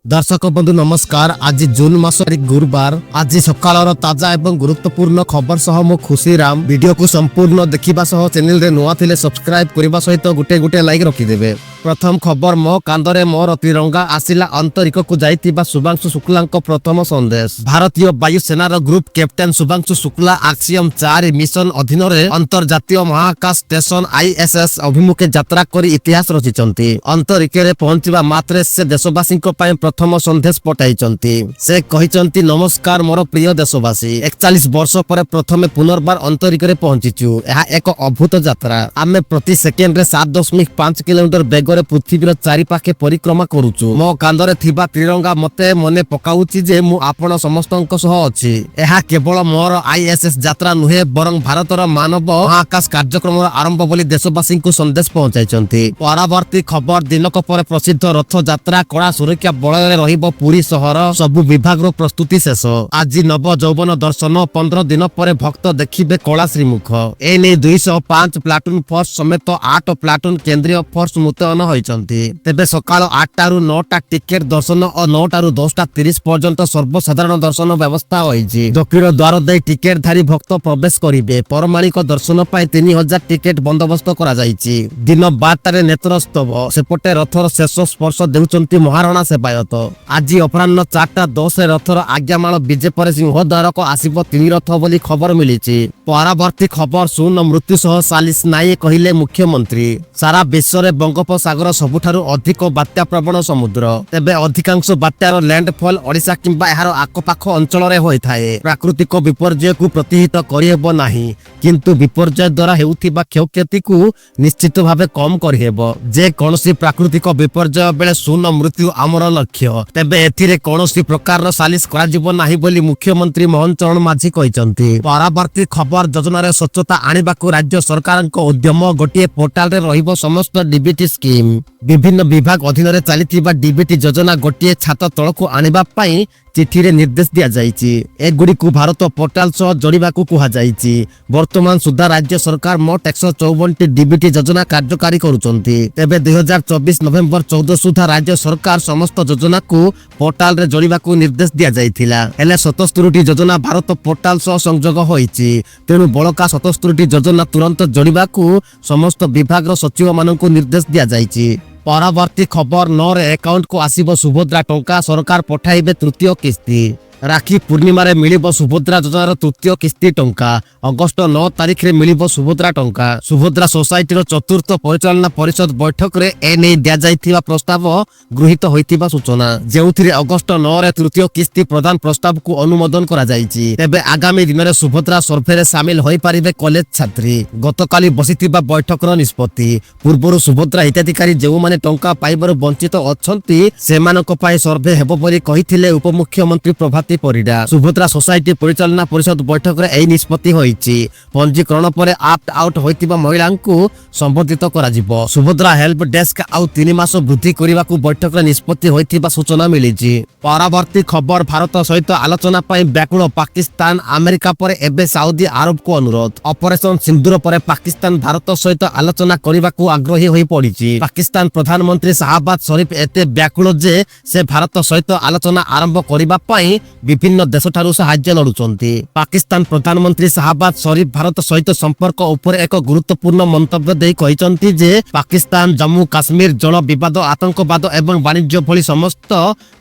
दर्शक बंधु नमस्कार। आज जून मास गुरुवार। आज सकाळर ताजा एवं गुरुत्वपूर्ण खबर सह मो खुशी राम। वीडियो को संपूर्ण देखिबा सह चैनल रे नुआ थिले सब्सक्राइब करबा सहित गुटे गुटे लाइक रखि देबे। प्रथम खबर मो कांदरे मोर तिरंगा आसिला अंतरिक को जाइतिबा शुभांशु शुक्लांक प्रथम संदेश। भारतीय वायुसेनार group captain Shubhanshu Shukla Axiom 4 mission अधीन रे अंतर्जातीय महाकाश स्टेशन आईएसएस अभिमुखे यात्रा करी इतिहास रचिचंती। अंतरिक रे पहुंचीबा मात्रे से देशवासी पय प्रथम संदेश पठाइचंती। से कहिचंती नमस्कार मोर प्रिय देशवासी। 41 वर्ष पर प्रथमे पुनर्बार अंतरिक रे पहुंचीचु। एहा एक अद्भुत यात्रा। आमे प्रति सेकेंड रे 7.5 किलोमीटर बेग रे पृथ्वीर चारि पाखे परिक्रमा करूचु। मो कांदरे थिबा तिरंगा मते मने पकाउची जे मु आपण समस्तंक सह अछि। एहा केवल मोर आईएसएस यात्रा नुहे बरं भारतर मानव महाकाश कार्यक्रम आरंभ बोली देशवासी को संदेश पहुंचाइचंती। परवर्ती खबर दिनक पर प्रसिद्ध रथ यात्रा कड़ा सुरक्षा बलय रहिबो पुरी सहर सबु विभाग रो प्रस्तुति शेष। आज नव यौवन दर्शन 15 दिन पर भक्त देखिबे कला श्रीमुख। एने 205 प्लाटून फोर्स समेत 8 प्लाटून केंद्रीय फोर्स मुतयन होइचंती। तेबे सकाळ 8 टारु 9 टा टिकेट दर्शन और 9 टारु 10 टा 30 पर्यंत सर्वसाधारण दर्शन व्यवस्था होइछि। दक्षिण द्वार दे टिकेट धारी भक्त प्रवेश करिवे। परमाणिक दर्शन पाई 3000 टिकेट बंदोबस्त करा जाइछि। दिन 12 टारे नेत्रस्तव सेपटे रथर शेष स्पर्श देउचंती महाराणा सेवायत। आज अपराह्न 4:10 रथर आज्ञामाल विजे पर सिंहद्वार को आसिबो 3 रथ बोली खबर मिलिछि। परवर्ती खबर सुन मृत्यु सह सालिस नाई कहिले मुख्यमंत्री। सारा विश्व रे बंगोपसागर सबुठारु अधिक बात्या प्रवण समुद्र। तेबे अधिकांश बात्यार लैंडफॉल ओडिशा किंबा एहार आखपाख अंचल रे होइथाए। प्राकृतिक विपर्यय को प्रतिहित करिहेबो नाही, किंतु विपर्यय द्वारा हेउथिबा क्षयक्षति को निश्चित भावे कम करिहेबो। जे कोनोसी प्राकृतिक विपर्यय बेले सुन मृत्यु आमर लक्ष्य। तेबे एथिरे कोनोसी प्रकार सालिस करा जिवो नाही बोली मुख्यमंत्री मोहन चरण माझी कहिसंती। परवर्ती खबर योजना रे स्वच्छता आनिबाकू राज्य सरकारक उद्यम। गोटिए पोर्टाल रे रहिबो समस्त डीबीटी स्कीम। विभिन्न विभाग अधीन रे चलिथिबा डीबीटी योजना गोटिए छात तळकू आनिबा पई चिठी रे निर्देश दिया जाइछि। ए गुडी को भारत पोर्टाल सह जोड़िबाकू कुहा जाइछि। वर्तमान सुधा राज्य सरकार मोट 154 डीबीटी योजना कार्यकारी करूचंती। तेबे 2024 नवेम्बर 14 सुधा राज्य सरकार समस्त योजना को पोर्टाल रे जोड़िबाकू निर्देश दिया जाइथिला। एले 77 योजना भारत पोर्टाल सह संयोग होइछि। तेनु बळका 77 योजना तुरंत जोड़िबाकू समस्त विभाग रो सचिव माननकू निर्देश दिया जाइछि। परवर्ती खबर 9 रे अकाउंट को आसीबो सुभद्रा टंका। सरकार पठाइबे तृतीय किस्ती। राखी पूर्णिमा रे मिलिबो सुभद्रा योजनार तृतीय किस्ती टंका। अगस्त 9 तारिख रे मिलिबो सुभद्रा टंका। सुभद्रा सोसाइटी रो चतुर्थ परिचालना परिषद बैठक रे एने दिया जाइथिबा प्रस्ताव गृहीत होइथिबा सूचना। जेउथिरे अगस्त 9 रे तृतीय किस्ती प्रदान प्रस्ताव को अनुमोदन करा जाइछि। तेबे आगामी दिन रे सुभद्रा सर्वे रे शामिल होई पारिबे कॉलेज छात्री। गतकाली बसिथिबा बैठक रो निष्पत्ति। पूर्वरु सुभद्रा हिताधिकारी जेउ माने टंका पाइबार वंचित अछंती सेमानक पाई सर्वे हेबो बोली कहिथिले उपमुख्यमंत्री प्रभाती परिडा। सुभद्रा सोसाइटी परिचालना परिषद बैठक रे एई निष्पत्ति होइछि। पंजीकरण परे ऑप्ट आउट होइतिबा महिलांकु संबोधित करा जिवो। सुभद्रा हेल्प डेस्क आउ 3 मास वृद्धि करिबा को बैठक रे निष्पत्ति होइतिबा सूचना मिलिछि। परवर्ती खबर भारत सहित आलोचना पई व्याकुल पाकिस्तान। अमेरिका पर एबे सऊदी अरब को अनुरोध। ऑपरेशन सिंदूर पर पाकिस्तान भारत सहित आलोचना करिबा को आग्रही होई पड़िछि। पाकिस्तान प्रधानमंत्री शाहबाज शरीफ एते व्याकुल जे से भारत सहित आलोचना आरंभ करिबा पई विभिन्न देश ठारू सहाय्य लड़ुचंती। पाकिस्तान प्रधानमंत्री शाहबाज शरीफ भारत सहित संपर्क उपर एक गुरुत्वपूर्ण मंतव्य दे कहिसंती जे पाकिस्तान जम्मू काश्मीर जल विवाद, आतंकवाद एवं वाणिज्य भली समस्त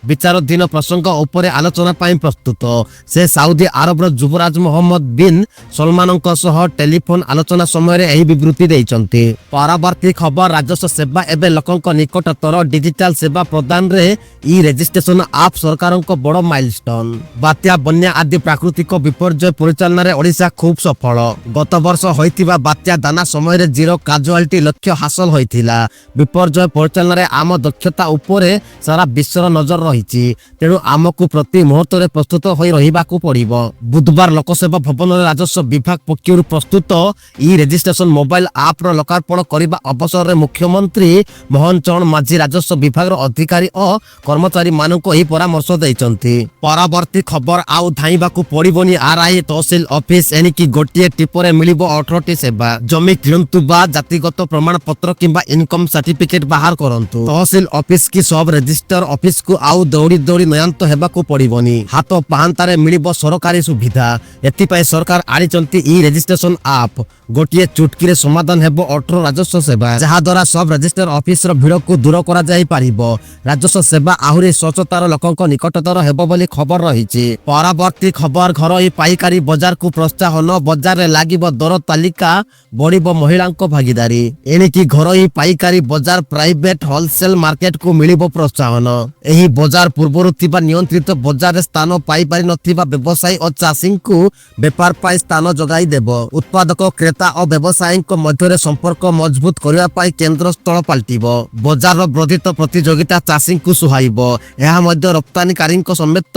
विचाराधीन प्रसंग उपर आलोचना पाई प्रस्तुत। से सऊदी अरब युवराज मोहम्मद बिन सलमानक सह टेलीफोन आलोचना समय रे एही विवृत्ति देइचंती। परवर्ती खबर राजस्व सेवा एबे लोकंक निकटतर डिजिटल सेवा प्रदान रे ई रजिस्ट्रेशन आप सरकारक बड़ माइलस्टोन। बात्या, बन्या आदि प्राकृतिक विपर्यय परिचालन रे ओडिशा खूब सफल। गत वर्ष होइतिबा बात्या दाना समय रे 0 काजुअलिटी लक्ष्य हासिल होइथिला। विपर्यय परिचालन रे आम दक्षता उपरे सारा विश्वर नजर रहिछि। तेनु आमकु प्रति मुहूर्त रे प्रस्तुत होई रहिबाकू पड़िबो। बुधवार लोकसेवा भवन रे राजस्व विभाग पक्षरु प्रस्तुत ई रजिस्ट्रेशन मोबाइल आप रो लोकार्पण करिबा अवसर रे मुख्यमंत्री मोहन चरण माझी राजस्व विभाग रो अधिकारी और कर्मचारी मानकु एही परामर्श दैचंती। परवर्ती ପରବର୍ତ୍ତୀ ଖବର ଆଉ ଧାଇବାକୁ ପଡିବନି ଆରଆଇ ତହସିଲ ଅଫିସ ଏଣିକି ଗୋଟିଏ ଟିପରେ ମିଳିବ 18ଟି ସେବା। ଜମି କିଣନ୍ତୁ ବା ଜାତିଗତ ପ୍ରମାଣପତ୍ର କିମ୍ବା ଇନକମ ସାର୍ଟିଫିକେଟ ବାହାର କରନ୍ତୁ। ତହସିଲ ଅଫିସ କି ସବ ରେଜିଷ୍ଟର ଅଫିସକୁ ଆଉ ଦୌଡ଼ି ଦୌଡ଼ି ନୟାନ୍ତ ହେବାକୁ ପଡିବନି। ହାତ ପାହାନ୍ତାରେ ମିଳିବ ସରକାରୀ ସୁବିଧା। ଏଥିପାଇଁ ସରକାର ଆଣିଛନ୍ତି ଇ ରେଜିଷ୍ଟ୍ରେସନ ଆପ୍। ଗୋଟିଏ ଚୁଟକିରେ ସମାଧାନ ହେବ 18 ରାଜସ୍ୱ ସେବା, ଯାହାଦ୍ୱାରା ସବ ରେଜିଷ୍ଟର ଅଫିସର ଭିଡକୁ ଦୂର କରାଯାଇ ପାରିବ। ରାଜସ୍ୱ ସେବା ଆହୁରି ସ୍ୱଚ୍ଛତାର ଲୋକଙ୍କ ନିକଟତର ହେବ ବୋଲି ଖବର ରହିଛି। ପରବର୍ତ୍ତୀ ଖବର ଘରୋଇ ପାଇକାରୀ ବଜାରକୁ ପ୍ରୋତ୍ସାହନ। ବଜାରରେ ଲାଗିବ ଦର ତାଲିକା, ବଢିବ ମହିଳାଙ୍କ ଭାଗିଦାରୀ। ଏଣିକି ଘରୋଇ ପାଇକାରୀ ବଜାର ପ୍ରାଇଭେଟ ହୋଲସେଲ ମାର୍କେଟକୁ ମିଳିବ ପ୍ରୋତ୍ସାହନ। ଏହି ବଜାର ପୂର୍ବରୁ ଥିବା ନିୟନ୍ତ୍ରିତ ବଜାରରେ ସ୍ଥାନ ପାଇପାରି ନଥିବା ବ୍ୟବସାୟୀ ଓ ଚାଷୀଙ୍କୁ ବେପାର ପାଇଁ ସ୍ଥାନ ଯୋଗାଇ ଦେବ। ଉତ୍ପାଦକ କ୍ରେତା ଓ ବ୍ୟବସାୟୀଙ୍କ ମଧ୍ୟରେ ସମ୍ପର୍କ ମଜବୁତ କରିବା ପାଇଁ କେନ୍ଦ୍ରସ୍ଥଳ ପାଲଟିବ। ବଜାରର ବର୍ଦ୍ଧିତ ପ୍ରତିଯୋଗିତା ଚାଷୀଙ୍କୁ ସୁହାଇବ। ଏହା ମଧ୍ୟ ରପ୍ତାନିକାରୀଙ୍କ ସମେତ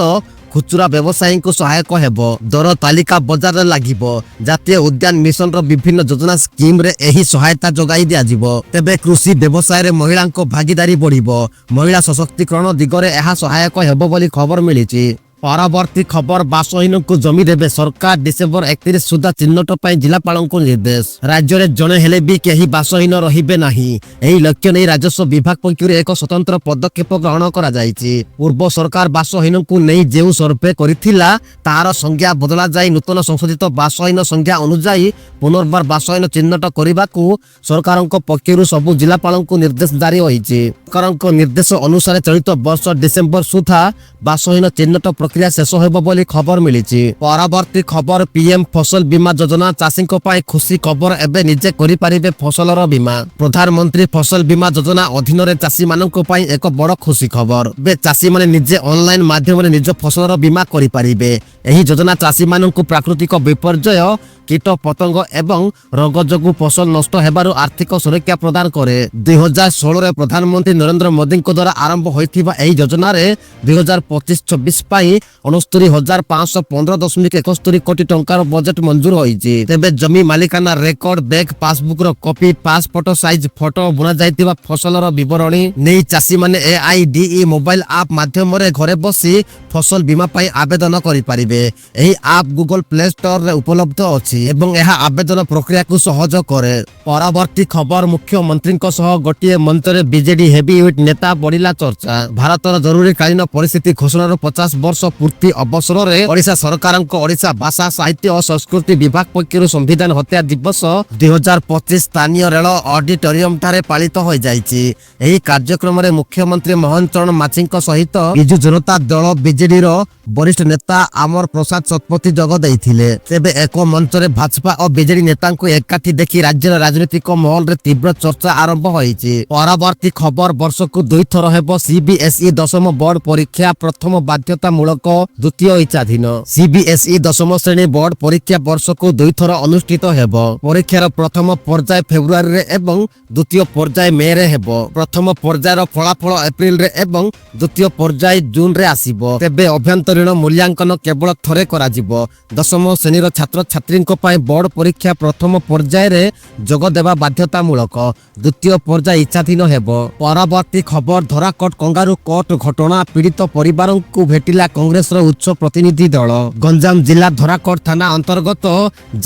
খুচুরা ব্যবসায়ীଙ୍କୁ ସହାୟକ ହେବ। ଦର ତାଲିକା ବଜାରରେ ଲାଗିବ। ଜାତୀୟ ଉଦ୍ୟାନ ମିଶନର ବିଭିନ୍ନ ଯୋଜନା ସ୍କିମରେ ଏହି ସହାୟତା ଯୋଗାଇ ଦିଆଯିବ। ତେବେ କୃଷି ବ୍ୟବସାୟରେ ମହିଳାଙ୍କ ଭାଗିଦାରୀ ବଢିବ। ମହିଳା ସଶକ୍ତିକରଣ ଦିଗରେ ଏହା ସହାୟକ ହେବ ବୋଲି ଖବର ମିଳିଛି। ପରବର୍ତ୍ତୀ ଖବର ବାସହୀନଙ୍କୁ ଜମି ଦେବେ ସରକାର। ଡିସେମ୍ବର 31 ସୁଦ୍ଧା ଚିହ୍ନଟ ପାଇଁ ଜିଲ୍ଲାପାଳଙ୍କୁ ନିର୍ଦ୍ଦେଶ। ରାଜ୍ୟରେ ଜଣେ ହେଲେ ବି କେହି ବାସହୀନ ରହିବେ ନାହିଁ। ଏହି ଲକ୍ଷ୍ୟ ନେଇ ରାଜସ୍ୱ ବିଭାଗ ପକ୍ଷରୁ ଏକ ସ୍ୱତନ୍ତ୍ର ପଦକ୍ଷେପ ଗ୍ରହଣ କରାଯାଇଛି। ପୂର୍ବ ସରକାର ବାସହୀନଙ୍କୁ ନେଇ ଯେଉଁ ସର୍ଭେ କରିଥିଲା ତାହାର ସଂଜ୍ଞା ବଦଳା ଯାଇ ନୂତନ ସଂଶୋଧିତ ବାସହୀନ ସଂଜ୍ଞା ଅନୁଯାୟୀ ପୁନର୍ବାର ବାସହୀନ ଚିହ୍ନଟ କରିବାକୁ ସରକାରଙ୍କ ପକ୍ଷରୁ ସବୁ ଜିଲ୍ଲାପାଳଙ୍କୁ ନିର୍ଦ୍ଦେଶ ଜାରି ହୋଇଛି। ସରକାରଙ୍କ ନିର୍ଦ୍ଦେଶ ଅନୁସାରେ ଚଳିତ ବର୍ଷ ଡିସେମ୍ବର ସୁଦ୍ଧା ବାସହୀନ ଚିହ୍ନଟ ପ୍ରକ୍ରିୟା ଶେଷ ହେବ ବୋଲି ଖବର ମିଳିଛି। ପରବର୍ତ୍ତୀ ଖବର ପିଏମ ଫସଲ ବୀମା ଯୋଜନା। ଚାଷୀଙ୍କ ପାଇଁ ଖୁସି ଖବର, ଏବେ ନିଜେ କରିପାରିବେ ଫସଲର ବୀମା। ପ୍ରଧାନମନ୍ତ୍ରୀ ଫସଲ ବୀମା ଯୋଜନା ଅଧୀନରେ ଚାଷୀମାନଙ୍କ ପାଇଁ ଏକ ବଡ଼ ଖୁସି ଖବର। ଏବେ ଚାଷୀମାନେ ନିଜେ ଅନଲାଇନ ମାଧ୍ୟମରେ ନିଜ ଫସଲର ବୀମା କରିପାରିବେ। ଏହି ଯୋଜନା ଚାଷୀମାନଙ୍କୁ ପ୍ରାକୃତିକ ବିପର୍ଯ୍ୟୟ, କୀଟ ପତଙ୍ଗ ଏବଂ ରୋଗ ଯୋଗୁଁ ଫସଲ ନଷ୍ଟ ହେବାରୁ ଆର୍ଥିକ ସୁରକ୍ଷା ପ୍ରଦାନ କରେ। 2016ରେ ପ୍ରଧାନମନ୍ତ୍ରୀ ନରେନ୍ଦ୍ର ମୋଦିଙ୍କ ଦ୍ୱାରା ଆରମ୍ଭ ହୋଇଥିବା ଏହି ଯୋଜନାରେ 2025-26 ପାଇଁ 69,515.71 କୋଟି ଟଙ୍କାର ବଜେଟ ମଞ୍ଜୁର ହୋଇଛି। ତେବେ ଜମି ମାଲିକାନା ରେକର୍ଡ, ବ୍ୟାଙ୍କ ପାସବୁକର କପି, ପାସପୋର୍ଟ ସାଇଜ ଫଟୋ, ବୁଣା ଯାଇଥିବା ଫସଲର ବିବରଣୀ ନେଇ ଚାଷୀମାନେ AIDE ମୋବାଇଲ ଆପ୍ ମାଧ୍ୟମରେ ଘରେ ବସି ଫସଲ ବୀମା ପାଇଁ ଆବେଦନ କରିପାରିବେ। ଏହି ଆପ୍ ଗୁଗଲ ପ୍ଲେ ଷ୍ଟୋରରେ ଉପଲବ୍ଧ ଅଛି ଏବଂ ଏହା ଆବେଦନ ପ୍ରକ୍ରିୟାକୁ ସହଜ କରେ। ପରବର୍ତ୍ତୀ ଖବର ମୁଖ୍ୟମନ୍ତ୍ରୀଙ୍କ ସହ ଗୋଟିଏ ମଞ୍ଚରେ ବିଜେଡି ହେଭିୱେଟ୍ ନେତା ବଢିଲା ଚର୍ଚ୍ଚା। ଭାରତର ଜରୁରୀକାଳୀନ ପରିସ୍ଥିତି ଘୋଷଣାର 50 ବର୍ଷ ପୂର୍ତ୍ତି ଅବସରରେ ଓଡ଼ିଶା ସରକାରଙ୍କ ଓଡ଼ିଶା ଭାଷା ସାହିତ୍ୟ ଓ ସଂସ୍କୃତି ବିଭାଗ ପକ୍ଷରୁ ସମ୍ବିଧାନ ହତ୍ୟା ଦିବସ 2025 ସ୍ଥାନୀୟ ରେଳ ଅଡିଟୋରିୟମ ଠାରେ ପାଳିତ ହୋଇଯାଇଛି। ଏହି କାର୍ଯ୍ୟକ୍ରମରେ ମୁଖ୍ୟମନ୍ତ୍ରୀ ମୋହନ ଚରଣ ମାଝୀଙ୍କ ସହିତ ବିଜୁ ଜନତା ଦଳ ବିଜେଡିର ବରିଷ୍ଠ ନେତା ଅମର ପ୍ରସାଦ ଶତପଥୀ ଯୋଗ ଦେଇଥିଲେ। ତେବେ ଏକ ମଞ୍ଚରେ ଭାଜପା ଓ ବିଜେଡି ନେତାଙ୍କୁ ଏକାଠି ଦେଖି ରାଜ୍ୟର ରାଜନୈତିକ ମହଲରେ ତୀବ୍ର ଚର୍ଚ୍ଚା ଆରମ୍ଭ ହୋଇଛି। ପରବର୍ତ୍ତୀ ଖବର ବର୍ଷକୁ 2 ଥର ହେବ CBSE ଦଶମ ବୋର୍ଡ ପରୀକ୍ଷା। ପ୍ରଥମ ବାଧ୍ୟତାମୂଳକ, ଦ୍ୱିତୀୟ ଇଚ୍ଛାଧୀନ। CBSE ଦଶମ ଶ୍ରେଣୀ ବୋର୍ଡ ପରୀକ୍ଷା ବର୍ଷକୁ 2 ଥର ଅନୁଷ୍ଠିତ ହେବ। ପରୀକ୍ଷାର ପ୍ରଥମ ପର୍ଯ୍ୟାୟ ଫେବୃଆରୀରେ ଏବଂ ଦ୍ୱିତୀୟ ପର୍ଯ୍ୟାୟ ମେରେ ହେବ। ପ୍ରଥମ ପର୍ଯ୍ୟାୟର ଫଳାଫଳ ଏପ୍ରିଲରେ ଏବଂ ଦ୍ୱିତୀୟ ପର୍ଯ୍ୟାୟ ଜୁନରେ ଆସିବ। ତେବେ ଅଭ୍ୟନ୍ତରୀଣ ମୂଲ୍ୟାଙ୍କନ କେବଳ ଥରେ କରାଯିବ। ଦଶମ ଶ୍ରେଣୀର ଛାତ୍ରଛାତ୍ରୀଙ୍କ ପାଇଁ ବୋର୍ଡ ପରୀକ୍ଷା ପ୍ରଥମ ପର୍ଯ୍ୟାୟରେ ଯୋଗ ଦେବା ବାଧ୍ୟତାମୂଳକ, ଦ୍ୱିତୀୟ ପର୍ଯ୍ୟାୟ ଇଚ୍ଛାଧୀନ ହେବ। ପରବର୍ତ୍ତୀ ଖବର ଧରାକୋଟ କଙ୍ଗାରୁ କୋର୍ଟ ଘଟଣା। ପୀଡ଼ିତ ପରିବାରଙ୍କୁ ଭେଟିଲା କଂଗ୍ରେସର ଉଚ୍ଚ ପ୍ରତିନିଧି ଦଳ। ଗଞ୍ଜାମ ଜିଲ୍ଲା ଧରାକୋଟ ଥାନା ଅନ୍ତର୍ଗତ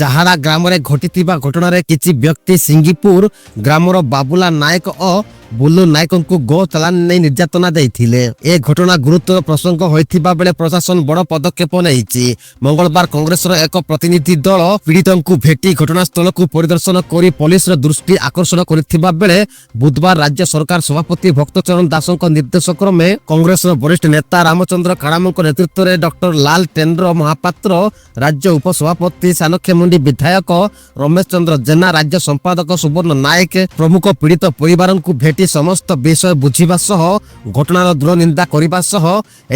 ଜାହାଡ଼ା ଗ୍ରାମରେ ଘଟିଥିବା ଘଟଣାରେ କିଛି ବ୍ୟକ୍ତି ସିଙ୍ଗିପୁର ଗ୍ରାମର ବାବୁଲା ନାୟକ ଓ ବୁଲୁ ନାୟକଙ୍କୁ ଗୋ ଚାଲାଣ ନେଇ ନିର୍ଯାତନା ଦେଇଥିଲେ। ଏ ଘଟଣା ଗୁରୁତର ପ୍ରସଙ୍ଗ ହୋଇଥିବା ବେଳେ ପ୍ରଶାସନ ବଡ଼ ପଦକ୍ଷେପ ନେଇଛି। ମଙ୍ଗଳବାର କଂଗ୍ରେସର ଏକ ପ୍ରତିନିଧି ଦଳ ପୀଡ଼ିତଙ୍କୁ ଭେଟି ଘଟଣାସ୍ଥଳକୁ ପରିଦର୍ଶନ କରି ପୋଲିସର ଦୃଷ୍ଟି ଆକର୍ଷଣ କରିଥିବା ବେଳେ ବୁଧବାର ରାଜ୍ୟ ସରକାର ସଭାପତି ଭକ୍ତଚରଣ ଦାସଙ୍କ ନିର୍ଦ୍ଦେଶ କ୍ରମେ କଂଗ୍ରେସର ବରିଷ୍ଠ ନେତା ରାମଚନ୍ଦ୍ର କାଣାମଙ୍କ ନେତୃତ୍ୱରେ ଡକ୍ଟର ଲାଲ ଟେଣ୍ଡ୍ର ମହାପାତ୍ର, ରାଜ୍ୟ ଉପସଭାପତି ସାନଖେମୁଣ୍ଡି ବିଧାୟକ ରମେଶ ଚନ୍ଦ୍ର ଜେନା, ରାଜ୍ୟ ସମ୍ପାଦକ ସୁବର୍ଣ୍ଣ ନାୟକ ପ୍ରମୁଖ ପୀଡ଼ିତ ପରିବାରଙ୍କୁ ଭେଟି ସମସ୍ତ ବିଷୟ ବୁଝିବା ସହ ଘଟଣାର ଦୃଢ଼ ନିନ୍ଦା କରିବା ସହ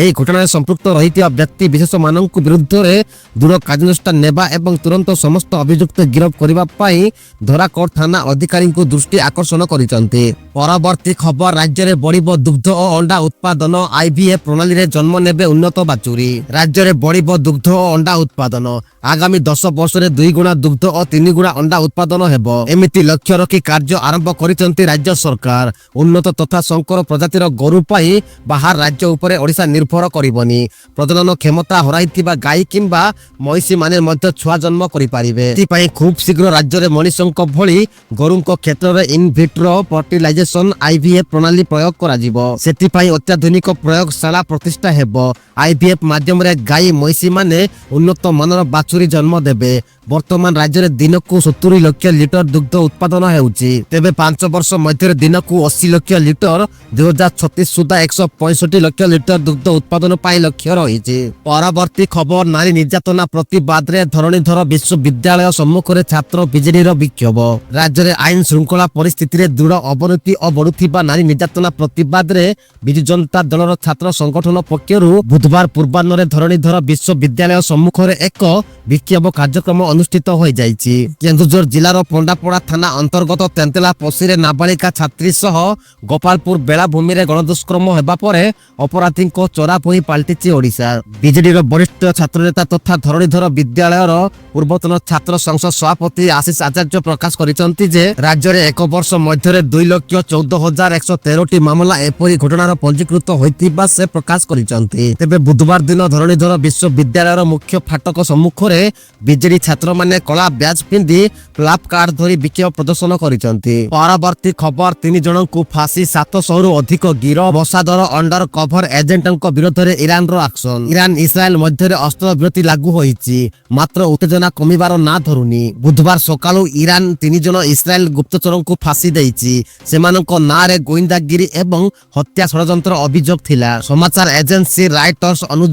ଏହି ଘଟଣାରେ ସମ୍ପୃକ୍ତ ରହିଥିବା ବ୍ୟକ୍ତି ବିଶେଷମାନଙ୍କ ବିରୁଦ୍ଧରେ ଦୃଢ଼ କାର୍ଯ୍ୟାନୁଷ୍ଠାନ ନେବା ଏବଂ ତୁରନ୍ତ ସମସ୍ତ ଅଭିଯୁକ୍ତ ଗିରଫ କରିବା ପାଇଁ ଧରାକୋଟ ଥାନା ଅଧିକାରୀଙ୍କୁ ଦୃଷ୍ଟି ଆକର୍ଷଣ କରିଛନ୍ତି। ପରବର୍ତ୍ତୀ ଖବର ରାଜ୍ୟରେ ବଢ଼ିବ ଦୁଗ୍ଧ ଓ ଅଣ୍ଡା ଉତ୍ପାଦନ। IVF ପ୍ରଣାଳୀରେ ଜନ୍ମ ନେବେ ଉନ୍ନତ ବାଛୁରୀ। ରାଜ୍ୟରେ ବଢ଼ିବ ଦୁଗ୍ଧ ଓ ଅଣ୍ଡା ଉତ୍ପାଦନ। ଆଗାମୀ 10 ବର୍ଷରେ 2 ଗୁଣା ଦୁଗ୍ଧ ଓ 3 ଗୁଣା ଅଣ୍ଡା ଉତ୍ପାଦନ ହେବ। ଏମିତି ଲକ୍ଷ୍ୟ ରଖି କାର୍ଯ୍ୟ ଆରମ୍ଭ କରିଛନ୍ତି ରାଜ୍ୟ ସରକାର। उन्नत तथा संकर प्रजातिर गोरु पाई बाहर राज्य उपरे ओडिशा निर्भर करिबनी। प्रजनन क्षमता हराइथिबा गाई किंबा महिषी माने मध्य छुआ जन्म करि पारिबे। एथिपाई खूब शीघ्र राज्य रे मनिषंक भଳି गोरुंक क्षेत्र रे इन विट्रो फर्टिलाइजेशन आईवीएफ प्रणाली प्रयोग करा जिवो। सेथिपाई अत्याधुनिक प्रयोगशाला प्रतिष्ठा हेबो। आईवीएफ माध्यम रे गाई महिषी माने उन्नत मानर बाछुरी जन्म देबे। वर्तमान राज्य रे दिन को 70 लाख लिटर दुग्ध उत्पादन हेउची। तेबे 5 वर्ष मध्य दिन को 80 लाख लिटर 2036 सुधा 165 लाख लिटर दुग्ध उत्पादन पाई लक्ष्य रही। परवर्ती खबर नारी निर्यातना प्रतिवाद रे धरणीधर विश्वविद्यालय सम्मुख रे छात्र बीजेडी विक्षोभ। राज्य रे आईन श्रृंखला परिस्थिति रे दृढ़ अवनति और बढ़ुथिबा नारी निर्यातना प्रतिवाद रे बिजु जनता दलर छात्र संगठन पक्षरु बुधवार पूर्वाह्न रे धरणीधर विश्वविद्यालय सम्मुख रे एक विक्षोभ कार्यक्रम अनुष्ठित हो जाइछि। केन्दुझर जिलार पंडापड़ा थाना अंतर्गत तेंतेला पसी रे नाबालिका छात्री सह गोपालपुर बेलाभूमि रे गणदुष्कर्म हेबा परे अपराधी को चोरापोई पाल्टिछि ओडिशा। बीजेडी रो वरिष्ठ छात्र नेता तथा धरणीधर विद्यालयर पूर्वतन छात्र संसद सभापति आशीष आचार्य प्रकाश करिसंति जे राज्य रे 1 वर्ष मध्य 2,14,113 मामला एपरी घटनार पंजीकृत होइतिबा से प्रकाश करिसंति। तेबे बुधवार दिन धरणीधर विश्वविद्यालयर मुख्य फाटक सम्मुख रे बीजेडी छात्र माने कला ब्याज पिंदी प्लाप कार्ड धरी विक्षोभ प्रदर्शन करिसंति। परवर्ती खबर 3 जन को फांसी 700 रु अधिक गिरफ। बसादर अंडर कभर एजेंटଙ୍କ विरोध रे ईरान रो एक्शन। ईरान इस्राएल मध्य रे अस्त्र विरति लागू होईछि मात्र उत्तेजना कमिबार ना धरुनी। बुधवार सकाळु ईरान 3 जन इस्राएल गुप्तचर को फांसी देइछि। सेमानଙ୍କ ना रे गोइंदागिरी एवं हत्या षडयंत्र अभियोग थिला। समाचार एजेंसी राइटर्स अनुसार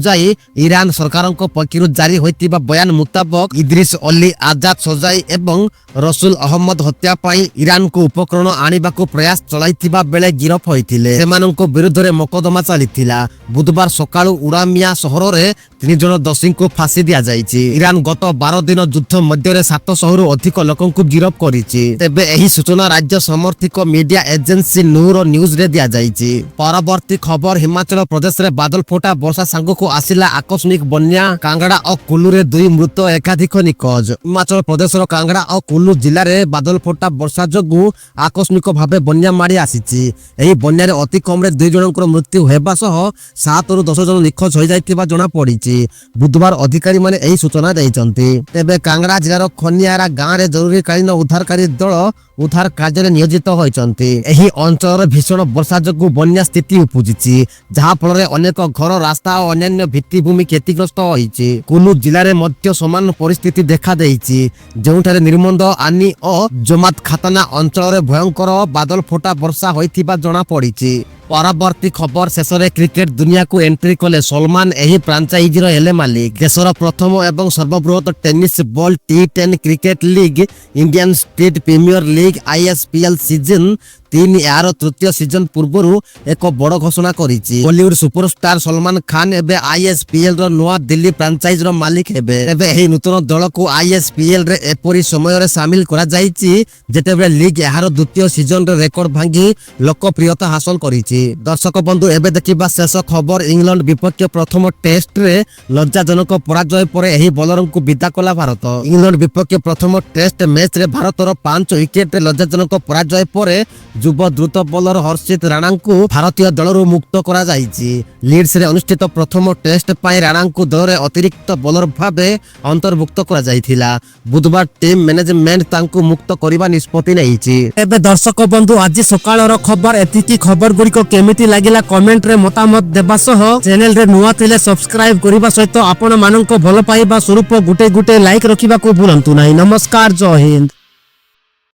ईरान सरकारଙ୍କ पक्षरु जारी होइतिबा बयान मुताबिक इद्रिस अली आजाद सजाई एवं रसूल अहमद हत्या पाई ईरान को उपकरण आनिबा को प्रयास चलाइथिबा बेले गिरफ होइथिले। सेमानଙ୍କ विरुद्ध रे मकदमा चलिथिला। बुधवार सकाळु उड़ामिया शहर रे 3 जन दोषी को फांसी दिया जाइछि। ईरान गत 12 दिन युद्ध मध्य रे 700 रु अधिक लोकंकु गिरफ करिछि। तेबे एही सूचना राज्य समर्थित मीडिया एजेंसी नूर न्यूज रे दिया जाइछि। परवर्ती खबर हिमाचल प्रदेश रे बादल फोटा वर्षा सांग को आसिला आकस्मिक बन्या। कांगड़ा और कुल्लू रे 2 मृत एकाधिक निखोज। हिमाचल प्रदेश रो कांगड़ा और कुल्लू जिल्ला रे बादल फोटा वर्षा जोगु आकस्मिक भावे बन्या मारी आसीछि। एही बन्या रे अति कम रे 2 जनकर मृत्यु हेबा सह 7 रु 10 जन निखोज होई जाइतिबा जणा पड़िछि। बुधवार अधिकारी माने एही सूचना दैचंती। तेबे कांगड़ा जिल्लार खनियारा गाँव रे जरूरीकालीन उद्धारकारी दल उद्धार कार्य नियोजित होइचंती। एही अंचल भीषण वर्षा जोगु बन्या स्थिति उपजिछि जहा फल रे अनेक घर रास्ता और अन्य भित्तिभूमि क्षतिग्रस्त होइछि। कुल्लू जिल्ला रे मध्य समान परिस्थिति देखा देइछि जेउठारे निर्मंद आनी और जमात खाताना अंचल रे भयंकर बादल फोटा वर्षा होइथिबा जणा पड़िछि। परवर्ती खबर शेष रे क्रिकेट दुनिया को एंट्री कले सलमान। एही फ्रांचाइजी रो हेले मालिक। देशर प्रथम एवं सर्वबृहत tennis ball T10 cricket league Indian state premier league ISPL season 3 यार तृतीय सीजन पूर्वरु एक बड़ घोषणा करिछि। बॉलीवुड सुपरस्टार सलमान खान एबे ISPL रो नवा दिल्ली फ्रांचाइज रो मालिक हेबे। एबे एही नूतन दल को ISPL रे एपरी समय रे शामिल करा जाइछि जेतेबे लीग यार द्वितीय सीजन रे रिकॉर्ड भांगी लोकप्रियता हासिल करिछि। दर्शक बंधु एबे देखिबा शेष खबर। इंग्लैंड विपक्ष प्रथम टेस्ट रे लज्जाजनक पराजय परे एही बॉलर को विदा कला भारत। इंग्लैंड विपक्ष प्रथम टेस्ट मैच रे भारतर 5 विकेट रे लज्जाजनक पराजय परे युव द्रुत बॉलर हर्षित राणा को भारतीय दल मुक्त करा जाइछि। लीड्स रे अनुष्ठित प्रथम टेस्ट पाई राणा को दल रे अतिरिक्त बॉलर भाबे अंतर्भुक्त करा जाइथिला। बुधवार टीम मैनेजमेंट तांको मुक्त करिबा निष्पत्ति नैछि। एबे दर्शक बंधु आज सकाळर खबर एतिकी। खबर गुड़िको केमिति लागिला कमेंट रे मतामत देबा सह चैनल रे नुआ थिले सब्सक्राइब करिबा सहित आपण माननको भलो पाइबा स्वरूप गुटे गुटे लाइक रखिबा को भूलंतु नाही। नमस्कार, जय हिंद।